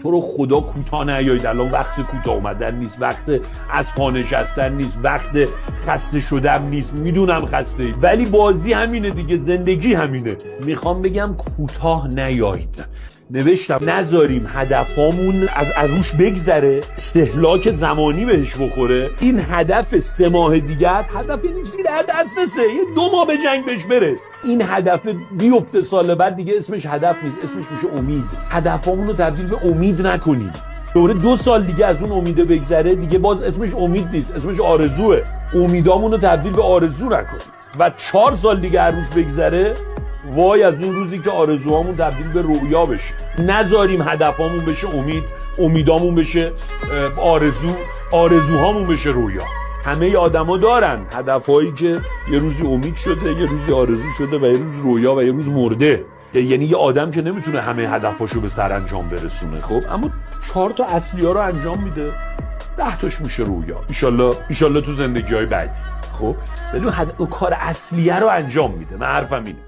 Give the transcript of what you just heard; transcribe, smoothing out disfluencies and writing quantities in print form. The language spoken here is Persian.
تو رو خدا کوتاه نیایید، الان وقت کوتاه اومدن نیست، وقت از پا نشستن نیست، وقت خسته شدن نیست. میدونم خسته اید ولی بازی همینه دیگه، زندگی همینه. میخوام بگم کوتاه نیایید. نوشتم نذاریم هدفامون از روش بگذره، استهلاک زمانی بهش بخوره. این هدف 3 ماه دیگر هدف نیست، دسترسه، یه 2 ماه به جنگ بهش برس. این هدف بیفته سال بعد دیگه اسمش هدف نیست، اسمش میشه امید. هدفامون رو تبدیل به امید نکنیم. دوره 2 سال دیگه از اون امیده بگذره دیگه باز اسمش امید نیست، اسمش آرزوه. امیدامون رو تبدیل به آرزو نکنیم و 4 سال دیگه از روش بگذره، وای از اون روزی که آرزوهامون تبدیل به رویا بشه. نذاریم هدفامون بشه امید، امیدامون بشه آرزو، آرزوهامون بشه رویا. همه آدما دارن هدفهایی که یه روزی امید شده، یه روزی آرزو شده و یه روز رویا و یه روز مرده. یعنی یه آدم که نمیتونه همه هدفاشو به سرانجام برسونه، خب اما 4 تا اصلی ها رو انجام میده، 10 تاش میشه رویا. ایشالله تو زندگی های بعدی. خب ولی اون کار اصلیه رو انجام میده. من حرفم اینه.